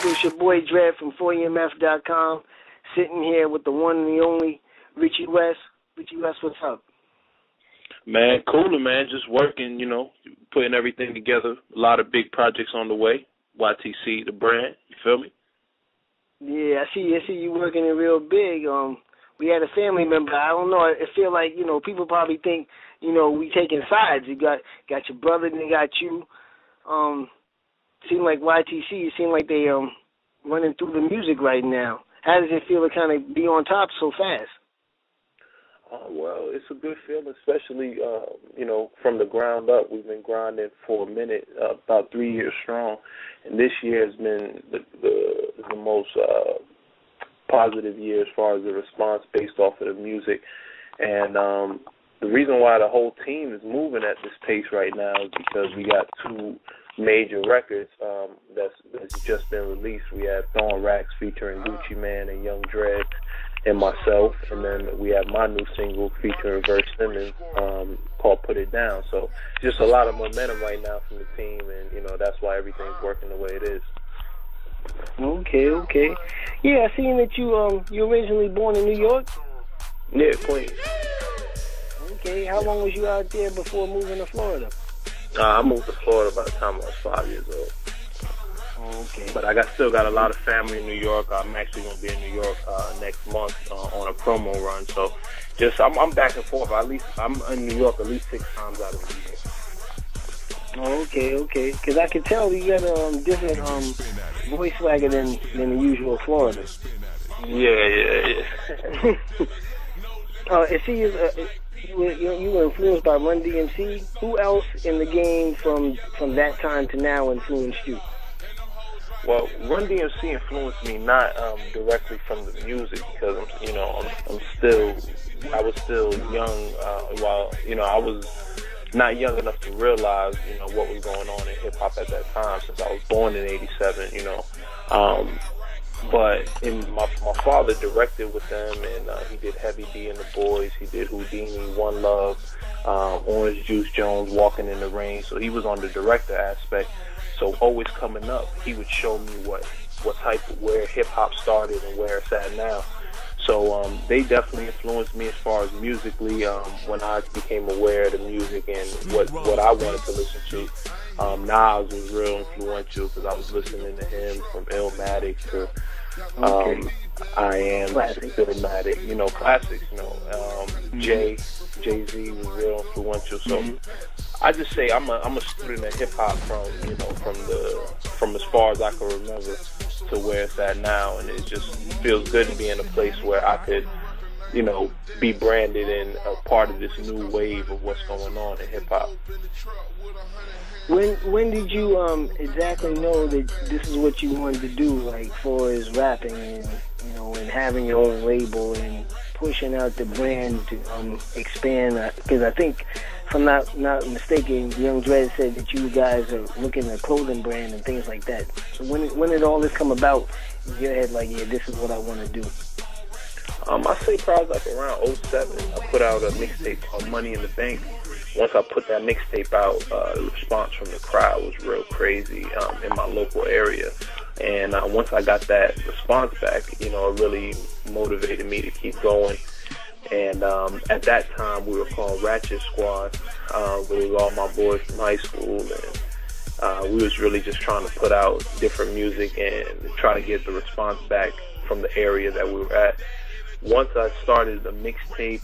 people? It's your boy Dread from 4EMF.com, sitting here with the one and the only Richie Wess. Richie Wess, what's up? Man, cooler, man. Just working, putting everything together. A lot of big projects on the way. YTC, the brand. You feel me? Yeah, I see you working it real big. We had a family member. I don't know. I feel like, people probably think, we taking sides. You got your brother and they got you. Seem like YTC, it seem like they running through the music right now. How does it feel to kind of be on top so fast? Well, it's a good feeling, especially, from the ground up. We've been grinding for a minute, about 3 years strong. And this year has been the most positive year as far as the response based off of the music. And the reason why the whole team is moving at this pace right now is because we got two major records that's just been released. We have Thorn Racks featuring Gucci Mane and Young Dread and myself, and then we have my new single featuring Verse Simmons called Put It Down. So just a lot of momentum right now from the team, and that's why everything's working the way it is. Okay. Yeah, I seen that you originally born in New York? Yeah, Queens. Okay, how long was you out there before moving to Florida? I moved to Florida by the time I was 5 years old. Okay. But I still got a lot of family in New York. I'm actually going to be in New York next month on a promo run. So I'm back and forth. I'm in New York at least 6 times out of the year. Okay. Because I can tell you got a different voice swagger than the usual Florida. Yeah. You were influenced by Run DMC. Who else in the game from that time to now influenced you? Well, Run DMC influenced me not directly from the music because I was still young. I was not young enough to realize what was going on in hip hop at that time since I was born in '87. But my father directed with them, and he did Heavy D and the Boys. He did Houdini, One Love, Orange Juice Jones, Walking in the Rain. So he was on the director aspect. So always coming up, he would show me where hip hop started and where it's at now. So they definitely influenced me as far as musically when I became aware of the music and what I wanted to listen to. Nas was real influential because I was listening to him from Illmatic to I Am, Illmatic, classics. Jay-Z was real influential. So I just say I'm a student of hip hop from as far as I can remember to where it's at now, and it just feels good to be in a place where I could, be branded and a part of this new wave of what's going on in hip hop. When did you exactly know that this is what you wanted to do, like for as rapping and and having your own label and pushing out the brand to expand? Because I think, if I'm not mistaken, Young Dread said that you guys are looking at a clothing brand and things like that. So when did all this come about in your head? Like, yeah, this is what I want to do. I say probably like around 07. I put out a mixtape called Money in the Bank. Once I put that mixtape out, the response from the crowd was real crazy in my local area. And once I got that response back, it really motivated me to keep going. And at that time, we were called Ratchet Squad. We were all my boys from high school. And we was really just trying to put out different music and try to get the response back from the area that we were at. Once I started the mixtape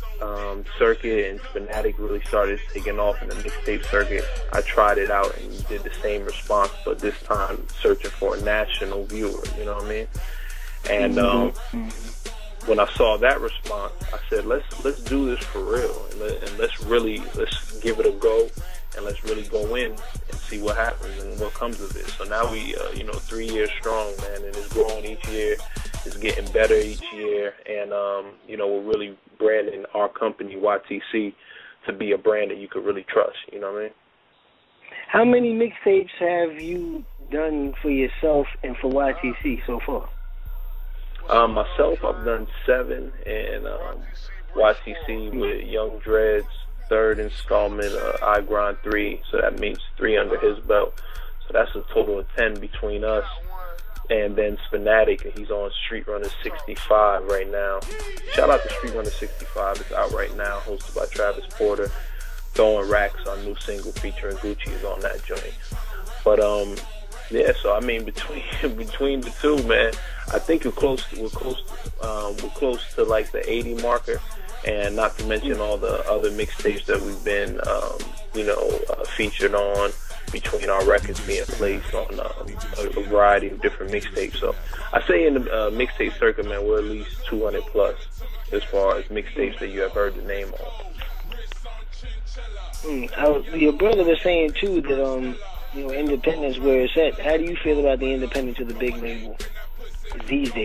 circuit and Spinatik really started taking off in the mixtape circuit, I tried it out and did the same response, but this time searching for a national viewer, you know what I mean? And when I saw that response, I said, let's do this for real, and let's give it a go, and let's really go in and see what happens and what comes of it. So now we, 3 years strong, man, and it's growing each year. It's getting better each year, and we're really branding our company YTC to be a brand that you could really trust. You know what I mean? How many mixtapes have you done for yourself and for YTC so far? Myself, I've done 7, and YTC with Young Dread's third installment, I Grind 3, so that means 3 under his belt. So that's a total of 10 between us. and then Spinatik, and he's on Street Runner 65 right now. Shout out to Street Runner 65. It's out right now, hosted by Travis Porter. Throwing Racks, our new single featuring Gucci, is on that joint. But yeah, so I mean, between the two, man, I think we're close to like the 80 marker, and not to mention all the other mixtapes that we've been featured on, between our records being placed on a variety of different mixtapes. So I say in the mixtape circuit, man, we're at least 200 plus as far as mixtapes that you have heard the name on. Your brother was saying too that independence where it's at. How do you feel about the independence of the big label these days?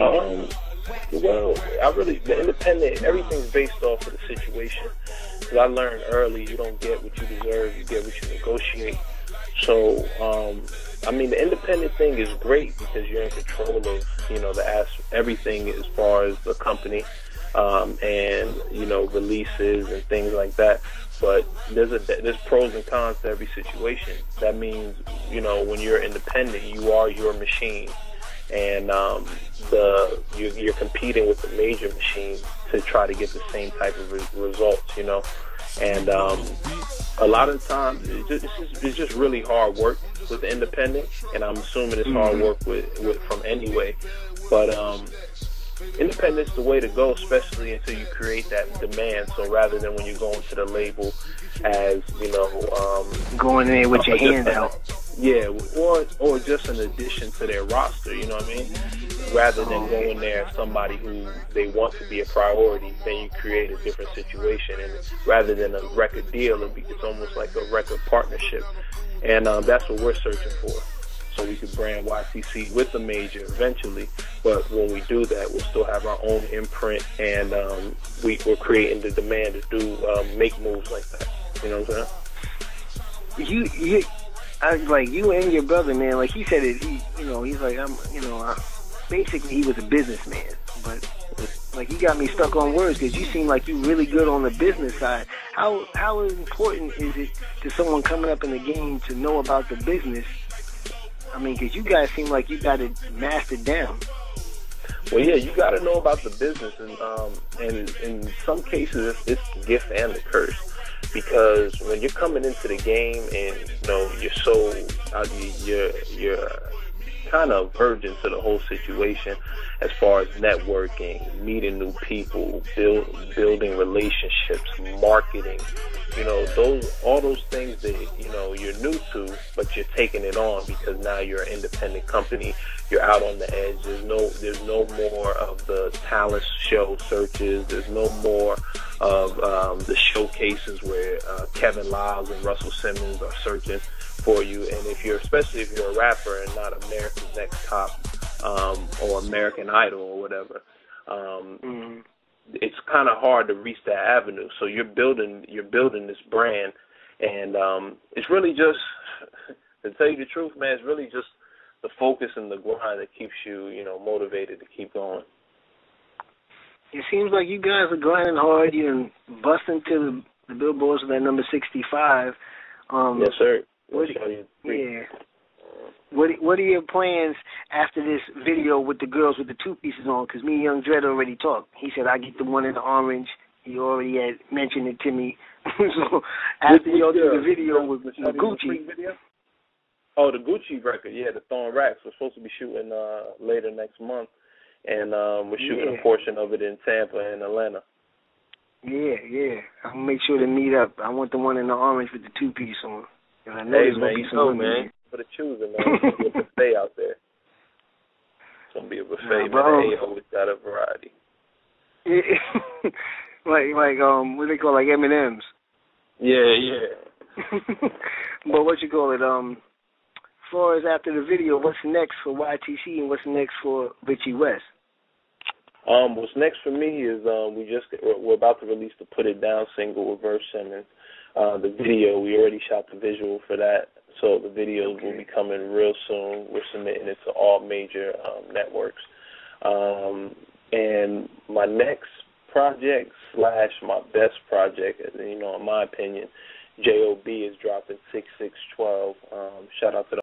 Well, the independent, everything's based off of the situation. Because I learned early, you don't get what you deserve, you get what you negotiate. So, I mean, the independent thing is great because you're in control of, everything as far as the company, and, releases and things like that. But there's pros and cons to every situation. That means, when you're independent, you are your machine. And you're competing with the major machine to try to get the same type of results, And a lot of the times, it's just really hard work with the independent, and I'm assuming it's hard work with from anyway. But independence is the way to go, especially until you create that demand. So rather than when you're going to the label as, going in with your hand out. Yeah, or just an addition to their roster, you know what I mean? Rather than going there as somebody who they want to be a priority, then you create a different situation. And rather than a record deal, it's almost like a record partnership. And that's what we're searching for. So we could brand YTC with the major eventually. But when we do that, we'll still have our own imprint, and we're creating the demand to do make moves like that. You know what I'm saying? Like you and your brother, man. Like he said it. He's like basically he was a businessman, but like you got me stuck on words because you seem like you really good on the business side. How important is it to someone coming up in the game to know about the business? I mean, because you guys seem like you got it mastered down. Well, yeah, you got to know about the business, and in some cases, it's the gift and the curse. Because when you're coming into the game and you're kind of virgin to the whole situation as far as networking, meeting new people, building relationships, marketing, all those things that you're new to, but you're taking it on because now you're an independent company. You're out on the edge. There's no more of the talent show searches. There's no more of the showcases where Kevin Lyles and Russell Simmons are searching for you. And especially if you're a rapper and not America's Next Top or American Idol or whatever, it's kind of hard to reach that avenue. So you're building this brand, and it's really just, to tell you the truth, man, it's really just the focus and the grind that keeps you, motivated to keep going. It seems like you guys are grinding hard. You're busting to the billboards with that number 65. Yes, sir. What are your plans after this video with the girls with the two pieces on? Because me and Young Dread already talked. He said I get the one in the orange. He already had mentioned it to me. So after y'all do the video with Gucci. Oh, the Gucci record, yeah, the Throwing Racks. We're supposed to be shooting later next month, and we're shooting a portion of it in Tampa and Atlanta. Yeah. I'll make sure to meet up. I want the one in the orange with the two-piece on. And I know hey, man, man. For the choosing, man. It's going to be a buffet out there. It's going to be a buffet, man. They always got a variety. Yeah. like what they call, like M&Ms. Yeah. But what you call it, as far as after the video, what's next for YTC and what's next for Richie Wess? What's next for me is we're about to release the Put It Down single with Verse Simmons. The video, we already shot the visual for that, so the videos will be coming real soon. We're submitting it to all major networks. And my next project / my best project, in my opinion, J.O.B. is dropping 6/6/12. Shout out to the